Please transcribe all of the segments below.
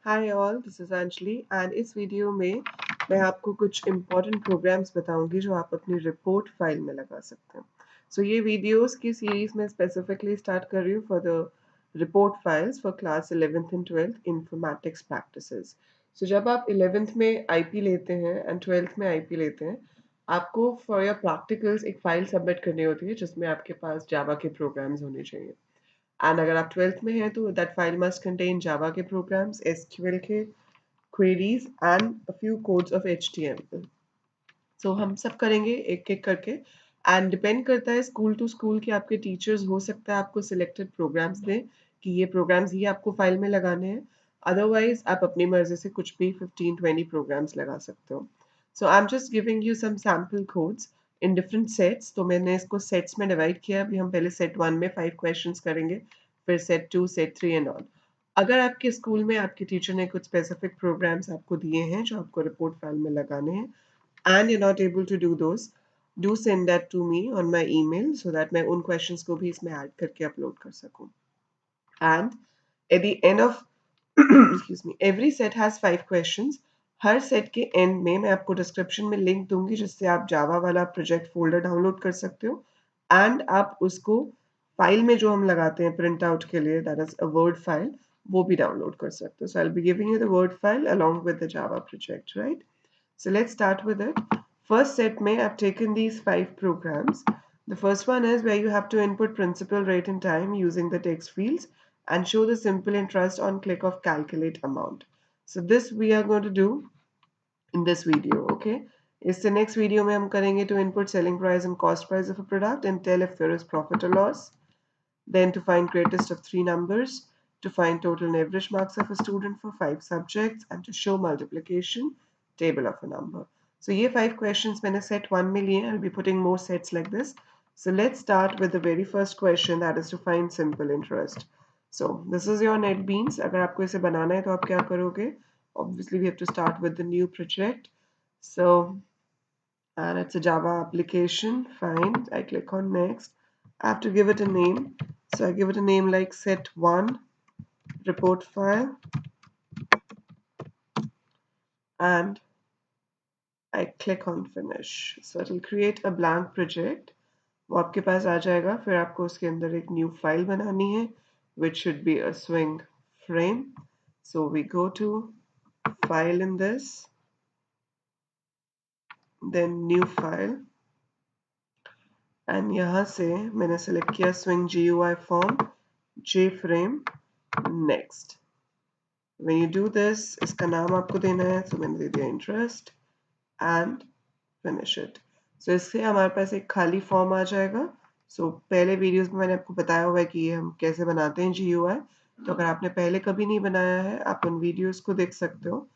Hi all, this is Anjali and इस video में मैं आपको कुछ इम्पॉर्टेंट प्रोग्राम्स बताऊंगी जो आप अपनी रिपोर्ट फाइल में लगा सकते हैं। ये वीडियोस की सीरीज में स्पेसिफिकली स्टार्ट कर रही हूँ for the report files for class 11th and 12th informatics practices. जब आप 11th में आईपी लेते हैं एंड 12th में आईपी लेते हैं, आपको फॉर योर प्रैक्टिकल्स एक फाइल सबमिट करनी होती है जिसमें आपके पास जावा के प्रोग्राम्स होने चाहिए। एंड अगर आप 12th में हैं तो दैट फाइल मस्ट कंटेन जावा के प्रोग्राम्स, एसक्यूएल के queries and a few codes of HTML. हम सब करेंगे एक एक करके एंड डिपेंड करता है स्कूल टू स्कूल कि आपके टीचर्स हो सकता है आपको सिलेक्टेड प्रोग्राम्स दें कि ये प्रोग्राम्स ही आपको फाइल में लगाने हैं। अदरवाइज आप अपनी मर्जी से कुछ भी 15-20 प्रोग्राम्स लगा सकते हो। I am just giving you some sample codes in different sets. तो मैंने इसको सेट्स में डिवाइड किया। अभी हम पहले सेट 1 में 5 क्वेश्चंस करेंगे, फिर सेट 2, सेट 3 एंड ऑल। अगर आपके स्कूल में आपके टीचर ने कुछ स्पेसिफिक प्रोग्राम्स आपको दिए हैं जो आपको रिपोर्ट फाइल में लगाने हैं and you're not able to do those, do send that to me on my email so that मैं उन questions को भी इसमें add करके upload कर सकूँ। And at the end of excuse me, every set has 5 questions. Her set के and में मैं आपको डिस्क्रिप्शन में लिंक दूंगी जिससे आप जावा वाला प्रोजेक्ट फोल्डर डाउनलोड कर सकते हो एंड आप उसको फाइल में जो हम लगाते हैं प्रिंट आउट के लिए, that is a word file, वो भी डाउनलोड कर सकते हो। I will be giving you the word file along with the Java project, right? So let's start with it. First set may I've taken these 5 programs. The first one is where you have to input principal rate and time using the text fields and show the simple interest on click of calculate amount. So this we are going to do in this video, okay? Is the next video में हम करेंगे to input selling price and cost price of a product and tell if there is profit or loss. Then to find greatest of 3 numbers, to find total and average marks of a student for 5 subjects, and to show multiplication table of a number. So ये 5 questions मैंने set 1 में लिए. I'll be putting more sets like this. So let's start with the very first question, that is to find simple interest. So this is your NetBeans. अगर आपको इसे बनाना है तो आप क्या करोगे? Obviously we have to start with the new project. So and it's a Java application. Fine. I click on next. I have to give it a name. So I give it a name like set1 report file and I click on finish. So it will create a blank project. वो आपके पास आ जाएगा, फिर आपको उसके अंदर एक new file बनानी है which should be a swing frame. So we go to file in this, then new file and यहाँ से मैंने select किया swing GUI form, JFrame, next. When you do this, इसका नाम आपको देना है, so मैंने दे दिया interest and finish it. So इससे हमारे पास एक खाली फॉर्म आ जाएगा. So पहले वीडियोस में मैंने आपको बताया हुआ है कि ये हम कैसे बनाते हैं GUI. तो अगर आपने पहले कभी नहीं बनाया है, आप उन वीडियोस को देख सकते हो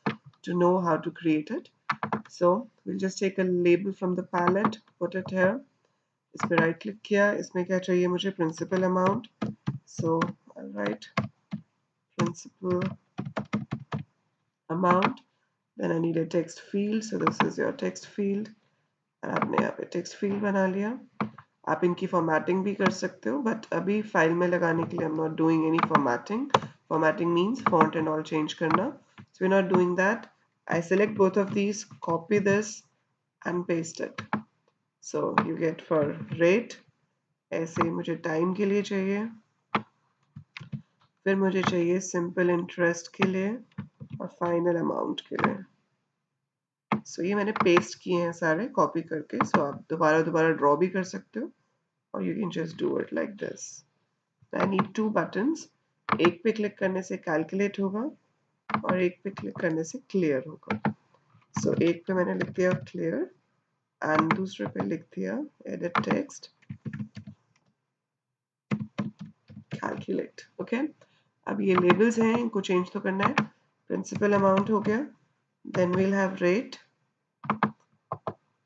to know how to create it. So we'll just take a label from the palette, put it here. इस पे राइट क्लिक किया, इसमें क्या चाहिए मुझे? Principal amount. So I'll write principal amount. Then I need a text field, so this is your text field. आपने यहाँ पे text field बना लिया. आप इनकी formatting भी कर सकते हो, but अभी फाइल में लगाने के लिए I'm not doing any formatting. Formatting means font and all change करना. So we're not doing that. I select both of these, copy this and paste it. So you get for rate, ऐसे ही मुझे time के लिए चाहिए, फिर मुझे चाहिए simple interest के लिए और final amount के लिए. ये मैंने पेस्ट किए हैं सारे कॉपी करके. आप दोबारा ड्रॉ भी कर सकते हो और you can just do it like this. I need 2 buttons. एक पे क्लिक करने से कैलकुलेट होगा और एक पे क्लिक करने से क्लियर होगा. एक पे मैंने लिख दिया क्लियर एंड दूसरे पे लिख दिया एडिट टेक्स्ट कैलकुलेट. ओके, अब ये लेबल्स हैं, इनको चेंज तो करना है. प्रिंसिपल अमाउंट हो गया. Then we'll have rate.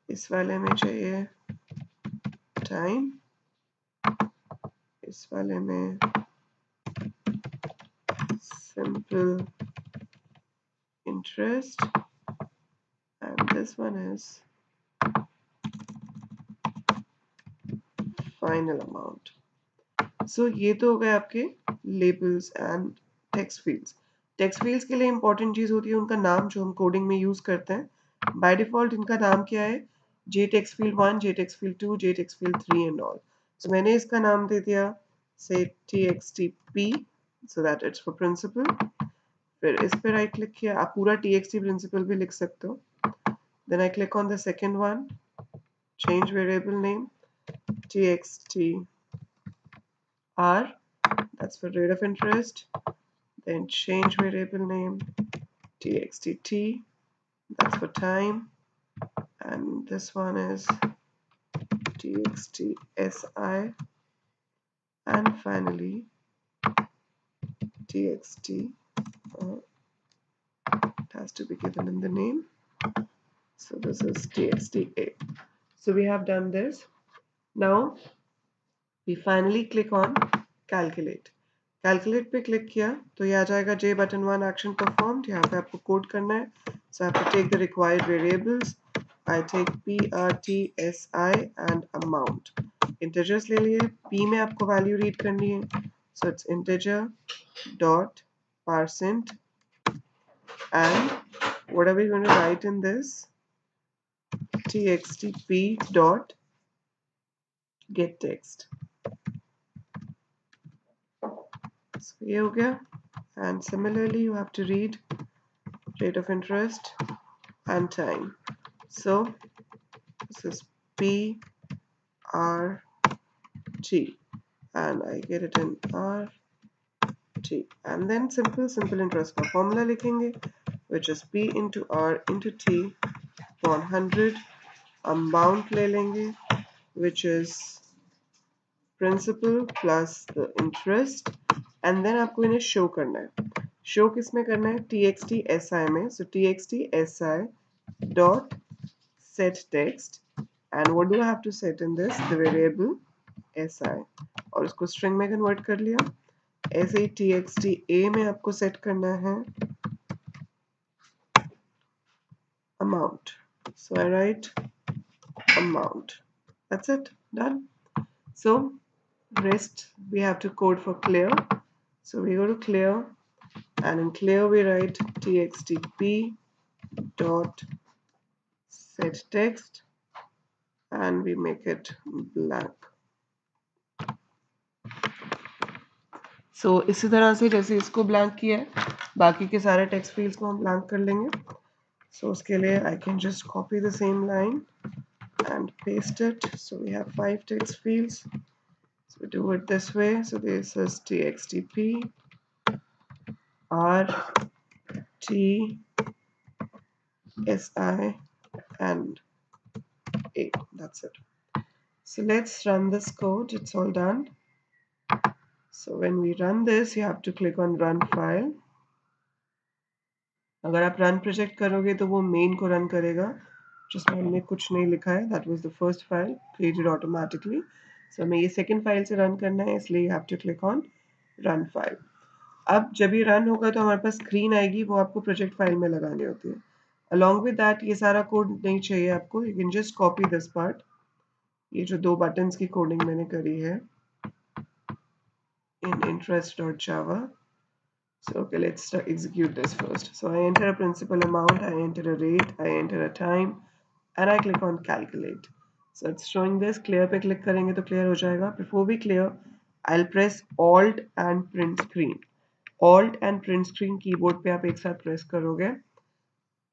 इस वाले में चाहिए टाइम, इस वाले में simple interest, and this one is final amount. ये तो हो गए आपके labels and text fields. Text fields के लिए इंपॉर्टेंट चीज़ होती है उनका नाम, जो हम कोडिंग में यूज़ करते हैं। बाय डिफ़ॉल्ट इनका नाम क्या है? J text field 1, J text field 2, J text field 3 and all. So मैंने इसका नाम दे दिया से txtp, so that it's for principal. फिर इस पे राइट क्लिक किया, आप पूरा txt प्रिंसिपल भी लिख सकते हो। Then I click on the second one, change variable name txtr, that's for rate of interest. Then change variable name txt, that's for time. And this one is txtsi. And finally txt, it has to be given in the name. So this is txta. So we have done this. Now we finally click on calculate. Calculate पे click किया तो ये आ जाएगा J button 1 action performed। यहाँ पे आपको code करना है। So I have to take the required variables. I take P, R, T, S, I and amount. Integers ले लिए। P में आपको value read करनी है। So it's integer dot %, and what are we going to write in this? txtp dot get text. So ये हो गया। And similarly you have to read rate of interest and time. So this is P R T and I get it in R T, and then simple interest का formula लिखेंगे, which is P into R into T upon 100. amount ले लेंगे, which is principal plus the interest, and then आपको इन्हें show करना है। show किस में करना है? txt si में। so txt si dot set text, and what do I have to set in this? the variable si, और उसको string में convert कर लिया। ऐसे ही txta में आपको set करना है amount, so I write amount. That's it, done. So rest we have to code for clear. So we go to clear, and in clear we write txtp dot set text and we make it blank. So इसी तरह से जैसे इसको blank किया है, बाकी के सारे text fields को हम blank कर लेंगे। So उसके लिए I can just copy the same line and paste it. So we have 5 text fields. So we do it this way. So this is txtp r t si and a. That's it. So let's run this code. It's all done. So when we run this, you have to click on run file. अगर आप run project करोगे तो वो main को run करेगा, जिसमें हमने कुछ नहीं लिखा है। That was the first file created automatically. So हमें ये second file से run करना है, इसलिए you have to click on run file. अब जब ये run होगा तो हमारे पास screen आएगी, वो आपको project file में लगानी होती है। Along with that ये सारा कोड नहीं चाहिए आपको, you can just copy this part. ये जो 2 buttons की कोडिंग मैंने करी है in interest.java. So okay, let's execute this first. So I enter a principal amount, I enter a rate, I enter a time, and I click on calculate. So it's showing this. Clear पे click करेंगे तो clear हो जाएगा. Before we clear, I'll press Alt and print screen. Alt and print screen keyboard पे आप एक साथ press करोगे,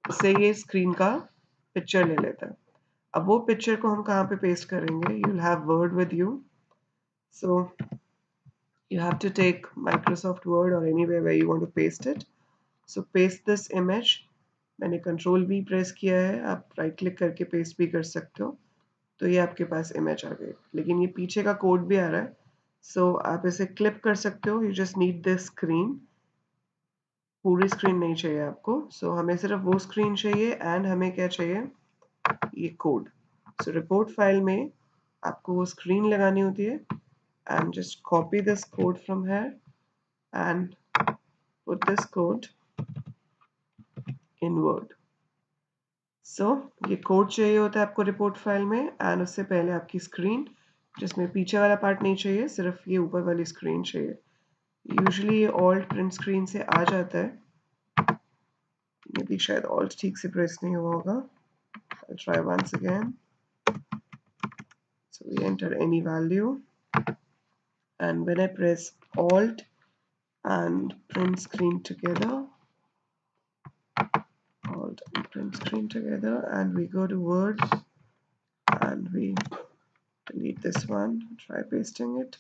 इससे ये screen का picture ले लेता है। अब वो picture को हम कहाँ पे paste करेंगे? You'll have Word with you. So you have to take Microsoft Word or anywhere where you want to paste it. So paste this image. मैंने Ctrl V प्रेस किया है, आप राइट क्लिक करके पेस्ट भी कर सकते हो। तो ये आपके पास इमेज आ गई, लेकिन ये पीछे का कोड भी आ रहा है। सो आप इसे क्लिप कर सकते हो। You just need this screen, पूरी स्क्रीन नहीं चाहिए आपको। सो हमें सिर्फ वो स्क्रीन चाहिए, एंड हमें क्या चाहिए? ये कोड। सो रिपोर्ट फाइल में आपको वो स्क्रीन लगानी होती है, and just copy this code from here and put this code in Word. So ये कोड चाहिए होता है आपको रिपोर्ट फाइल में, एंड उससे पहले आपकी स्क्रीन, जिसमें पीछे वाला पार्ट नहीं चाहिए, सिर्फ ये ऊपर वाली स्क्रीन चाहिए। यूजुअली ये ऑल्ट प्रिंट स्क्रीन से आ जाता है, भी शायद alt ठीक से प्रेस नहीं हुआ होगा. I'll try once again. So we enter any value, and when I press alt and print screen together, alt and print screen together, and we go to Word and we delete this one, try pasting it.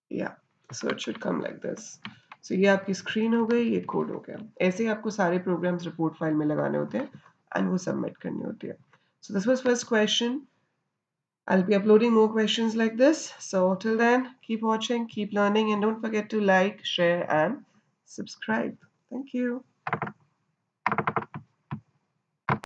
Yeah, so it should come like this. So ये आपकी screen हो गई, ये code हो गया. ऐसे ही आपको सारे प्रोग्राम्स रिपोर्ट फाइल में लगाने होते हैं एंड वो सबमिट करनी होती है. So this was first question. I'll be uploading more questions like this. So till then, keep watching, keep learning, and don't forget to like, share, and subscribe. Thank you.